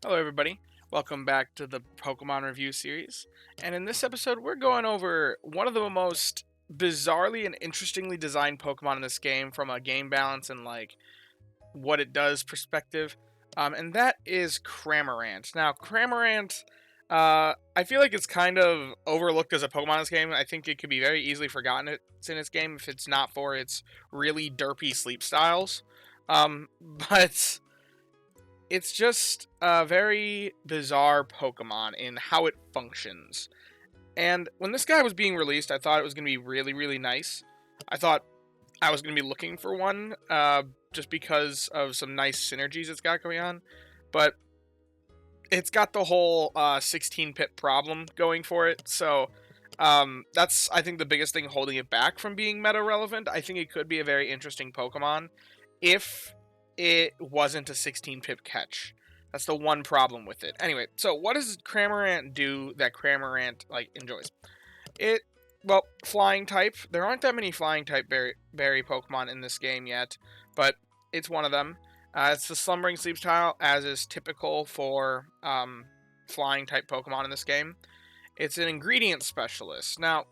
Hello, everybody. Welcome back to the Pokemon review series. And in this episode, we're going over one of the most bizarrely and interestingly designed Pokemon in this game from a game balance and like what it does perspective. And that is Cramorant. Now, Cramorant, I feel like it's kind of overlooked as a Pokemon in this game. I think it could be very easily forgotten it's in this game if it's not for its really derpy sleep styles. But it's just a very bizarre Pokemon in how it functions. And when this guy was being released, I thought it was going to be really, really nice. I thought I was going to be looking for one just because of some nice synergies it's got going on. But it's got the whole 16-pip problem going for it. So that's, I think, the biggest thing holding it back from being meta relevant. I think it could be a very interesting Pokemon if it wasn't a 16-pip catch. That's the one problem with it. Anyway, so what does Cramorant do that Cramorant enjoys? It well, flying type. There aren't that many flying type berry Pokemon in this game yet, but it's one of them. It's the Slumbering Sleep style, as is typical for flying type Pokemon in this game. It's an ingredient specialist. Now,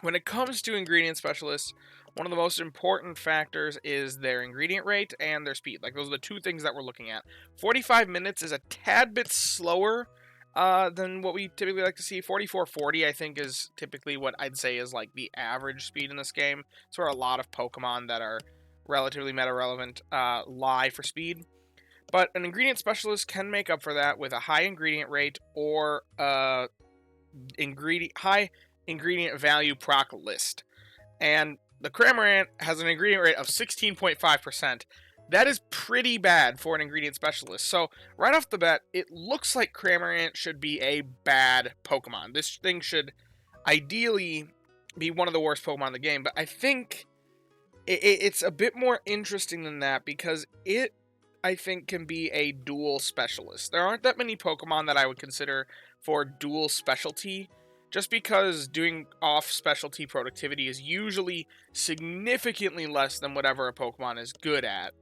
when it comes to ingredient specialists, one of the most important factors is their ingredient rate and their speed. Like, those are the two things that we're looking at. 45 minutes is a tad bit slower than what we typically like to see. 44:40, I think, is typically what I'd say is like the average speed in this game. It's where a lot of Pokemon that are relatively meta relevant lie for speed. But an ingredient specialist can make up for that with a high ingredient rate or high ingredient value proc list. And the Cramorant has an ingredient rate of 16.5%. That is pretty bad for an ingredient specialist. So, right off the bat, it looks like Cramorant should be a bad Pokemon. This thing should ideally be one of the worst Pokemon in the game, but I think it's a bit more interesting than that because it, I think, can be a dual specialist. There aren't that many Pokemon that I would consider for dual specialty, just because doing off-specialty productivity is usually significantly less than whatever a Pokemon is good at.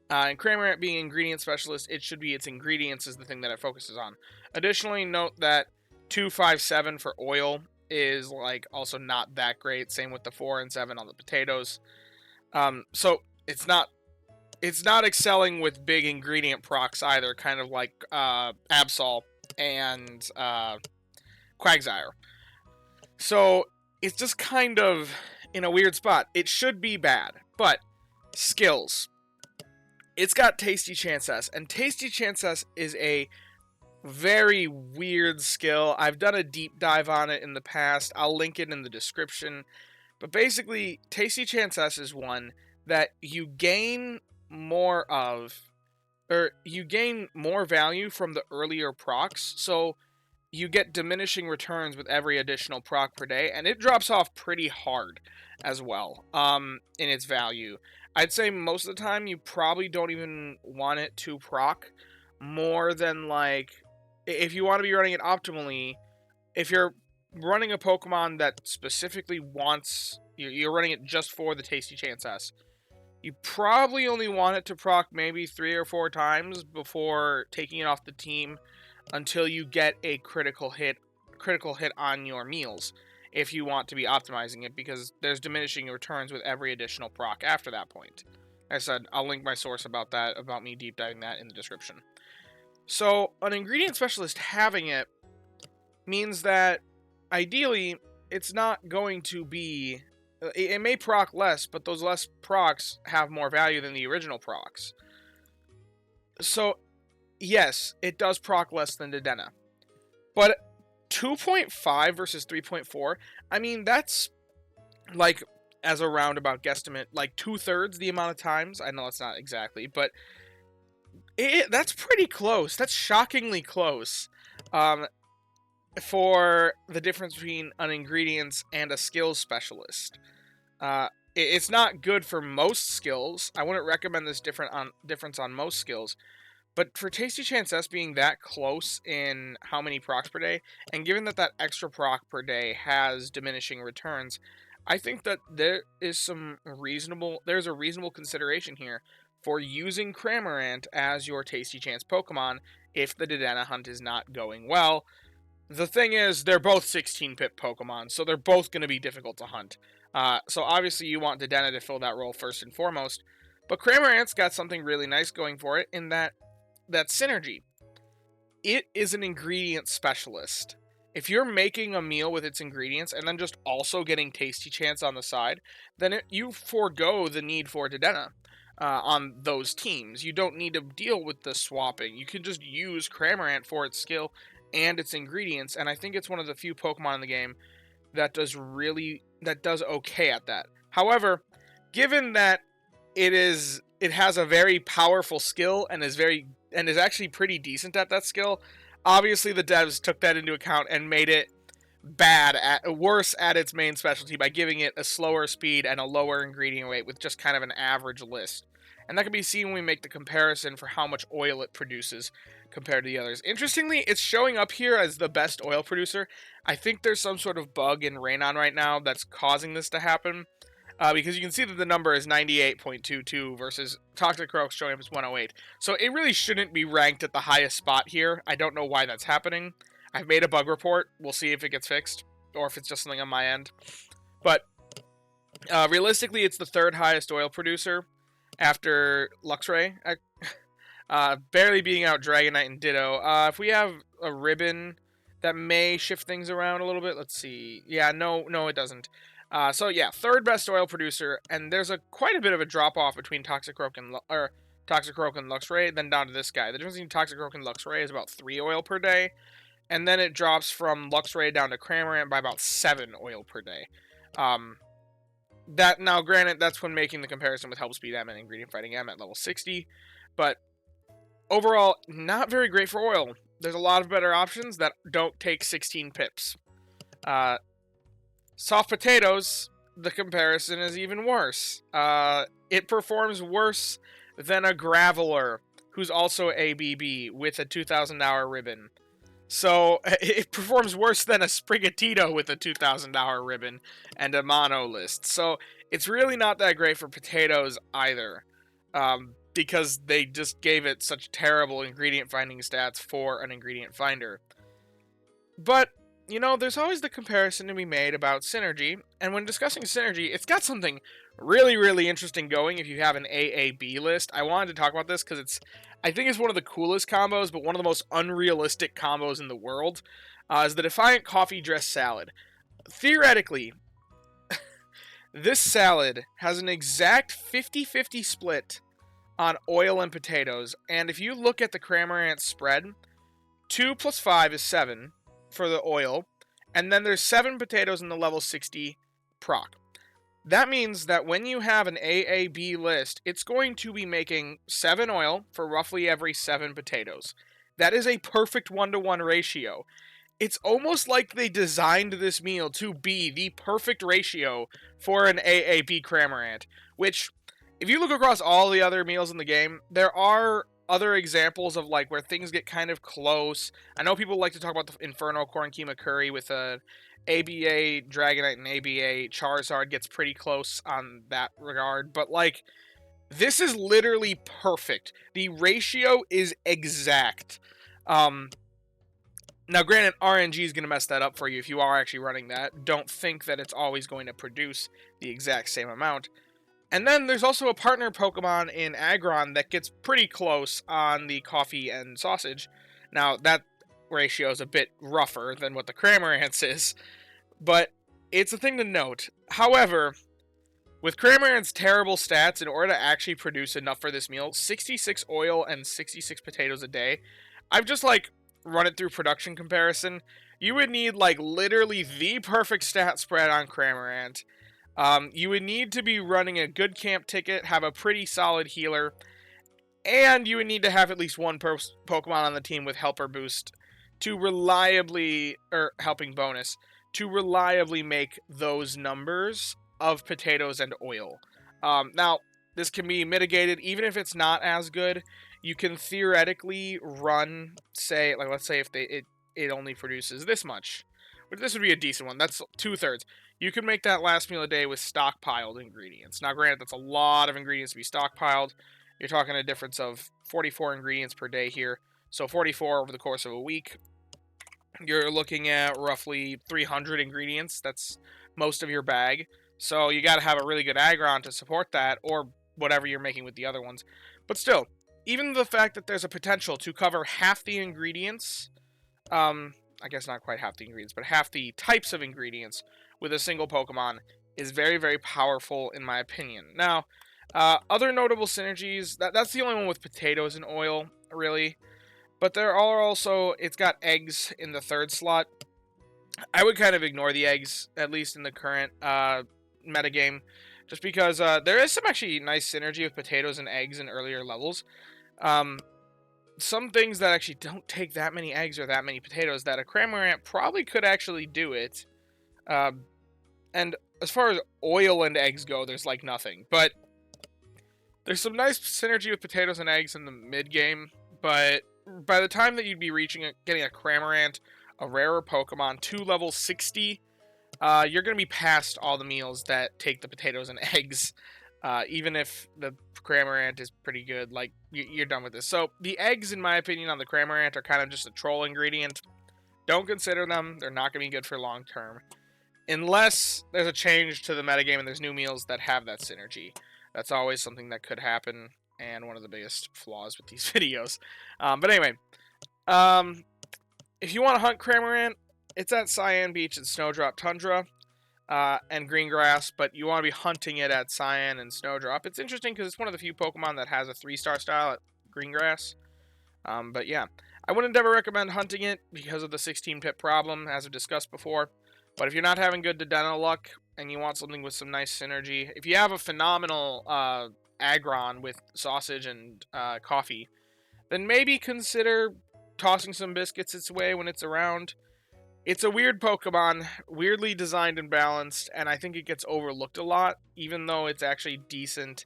And Cramorant being ingredient specialist, it should be its ingredients is the thing that it focuses on. Additionally, note that 257 for oil is also not that great. Same with the 4 and 7 on the potatoes. So it's not excelling with big ingredient procs either, kind of like Absol and Quagsire. So it's just kind of in a weird spot. It should be bad, but skills. It's got Tasty Chansess, and Tasty Chansess is a very weird skill. I've done a deep dive on it in the past. I'll link it in the description. But basically, Tasty Chansess is one that you gain more of, or you gain more value from the earlier procs. So you get diminishing returns with every additional proc per day, and it drops off pretty hard as well in its value. I'd say most of the time you probably don't even want it to proc more than if you want to be running it optimally, if you're running a Pokemon that specifically wants, you're running it just for the Tasty Chansess, you probably only want it to proc maybe 3 or 4 times before taking it off the team until you get a critical hit on your meals if you want to be optimizing it, because there's diminishing returns with every additional proc after that point. Like I said, I'll link my source about me deep diving that in the description. So, an ingredient specialist having it means that ideally it's not going to be, it may proc less, but those less procs have more value than the original procs. So, yes, it does proc less than Dedenne. But 2.5 versus 3.4, I mean, that's, as a roundabout guesstimate, 2/3 the amount of times. I know it's not exactly, but that's pretty close. That's shockingly close for the difference between an ingredients and a skills specialist. It's not good for most skills. I wouldn't recommend this difference on most skills. But for Tasty Chansess being that close in how many procs per day, and given that that extra proc per day has diminishing returns, I think that there's a reasonable consideration here for using Cramorant as your Tasty Chance Pokemon if the Dedenne hunt is not going well. The thing is, they're both 16-pip Pokemon, so they're both going to be difficult to hunt. So obviously you want Dedenne to fill that role first and foremost. But Cramorant's got something really nice going for it in that synergy. It is an ingredient specialist. If you're making a meal with its ingredients and then just also getting Tasty Chance on the side, then you forego the need for Dedenne on those teams. You don't need to deal with the swapping. You can just use Cramorant for its skill and its ingredients, and I think it's one of the few Pokemon in the game that does okay at that. However, given that it has a very powerful skill and is actually pretty decent at that skill, obviously the devs took that into account and made it worse at its main specialty by giving it a slower speed and a lower ingredient weight with just kind of an average list. And that can be seen when we make the comparison for how much oil it produces compared to the others. Interestingly, it's showing up here as the best oil producer. I think there's some sort of bug in Rainon right now that's causing this to happen. Because you can see that the number is 98.22 versus Toxicroak showing up as 108. So it really shouldn't be ranked at the highest spot here. I don't know why that's happening. I've made a bug report. We'll see if it gets fixed or if it's just something on my end. But realistically, it's the third highest oil producer after Luxray. Barely beating out Dragonite and Ditto. If we have a ribbon, that may shift things around a little bit. Let's see. Yeah, no, it doesn't. So yeah, third best oil producer, and there's quite a bit of a drop off between Toxicroak and Luxray, then down to this guy. The difference between Toxicroak and Luxray is about 3 oil per day, and then it drops from Luxray down to Cramorant by about 7 oil per day. That now, granted, that's when making the comparison with Help Speed M and Ingredient Fighting M at level 60, but overall, not very great for oil. There's a lot of better options that don't take 16 pips. Soft Potatoes, the comparison is even worse. It performs worse than a Graveler, who's also ABB, with a 2,000 hour ribbon. So, it performs worse than a Sprigatito with a 2,000 hour ribbon and a mono list. So, it's really not that great for Potatoes either. Because they just gave it such terrible ingredient finding stats for an ingredient finder. But, you know, there's always the comparison to be made about synergy, and when discussing synergy, it's got something really, really interesting going if you have an AAB list. I wanted to talk about this because I think it's one of the coolest combos, but one of the most unrealistic combos in the world, is the Defiant Coffee Dress Salad. Theoretically, this salad has an exact 50-50 split on oil and potatoes, and if you look at the Cramorant spread, 2 plus 5 is 7 for the oil, and then there's 7 potatoes in the level 60 proc. That means that when you have an AAB list, it's going to be making 7 oil for roughly every 7 potatoes. That is a perfect 1-to-1 ratio. It's almost like they designed this meal to be the perfect ratio for an AAB Cramorant, which, if you look across all the other meals in the game, there are other examples of like where things get kind of close. I know people like to talk about the Inferno Cornkima Curry with a ABA Dragonite and ABA Charizard gets pretty close on that regard, but like this is literally perfect. The ratio is exact. Now granted, RNG is going to mess that up for you if you are actually running that. Don't think that it's always going to produce the exact same amount. And then there's also a partner Pokemon in Aggron that gets pretty close on the coffee and sausage. Now, that ratio is a bit rougher than what the Cramorant's is, but it's a thing to note. However, with Cramorant's terrible stats, in order to actually produce enough for this meal, 66 oil and 66 potatoes a day, I've just, like, run it through production comparison. You would need, like, literally the perfect stat spread on Cramorant. You would need to be running a good camp ticket, have a pretty solid healer, and you would need to have at least one Pokemon on the team with Helper Boost to reliably, or Helping Bonus, to reliably make those numbers of potatoes and oil. Now, this can be mitigated, even if it's not as good. You can theoretically run, say, like let's say if it only produces this much. But this would be a decent one. That's 2/3. You can make that last meal a day with stockpiled ingredients. Now, granted, that's a lot of ingredients to be stockpiled. You're talking a difference of 44 ingredients per day here. So 44 over the course of a week. You're looking at roughly 300 ingredients. That's most of your bag. So you got to have a really good Aggron to support that, or whatever you're making with the other ones. But still, even the fact that there's a potential to cover half the ingredients, I guess not quite half the ingredients, but half the types of ingredients with a single Pokemon is very, very powerful in my opinion. Now, other notable synergies, that's the only one with potatoes and oil, really. But there are also, it's got eggs in the third slot. I would kind of ignore the eggs, at least in the current metagame, just because there is some actually nice synergy with potatoes and eggs in earlier levels. Some things that actually don't take that many eggs or that many potatoes, that a Cramorant probably could actually do it. And as far as oil and eggs go, there's like nothing. But there's some nice synergy with potatoes and eggs in the mid-game, but by the time that you'd be getting a Cramorant, a rarer Pokemon, to level 60, you're going to be past all the meals that take the potatoes and eggs. Even if the Cramorant is pretty good, like, you're done with this. So, the eggs, in my opinion, on the Cramorant are kind of just a troll ingredient. Don't consider them. They're not going to be good for long term. Unless there's a change to the metagame and there's new meals that have that synergy. That's always something that could happen, and one of the biggest flaws with these videos. But anyway, if you want to hunt Cramorant, it's at Cyan Beach and Snowdrop Tundra and Greengrass, but you want to be hunting it at Cyan and Snowdrop. It's interesting because it's one of the few Pokemon that has a 3-star style at Greengrass. But yeah, I wouldn't ever recommend hunting it because of the 16-pip problem, as I've discussed before. But if you're not having good Dedenne luck and you want something with some nice synergy, if you have a phenomenal Aggron with sausage and coffee, then maybe consider tossing some biscuits its way when it's around. It's a weird Pokemon, weirdly designed and balanced, and I think it gets overlooked a lot, even though it's actually decent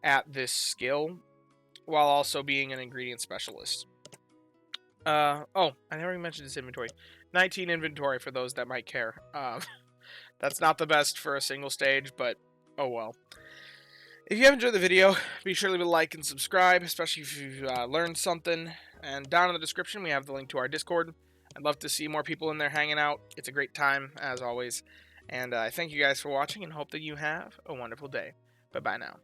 at this skill, while also being an ingredient specialist. Oh, I never even mentioned his inventory. 19 inventory for those that might care. That's not the best for a single stage, but oh well. If you have enjoyed the video, be sure to leave a like and subscribe, especially if you've learned something. And down in the description, we have the link to our Discord. I'd love to see more people in there hanging out. It's a great time, as always. And I thank you guys for watching and hope that you have a wonderful day. Bye-bye now.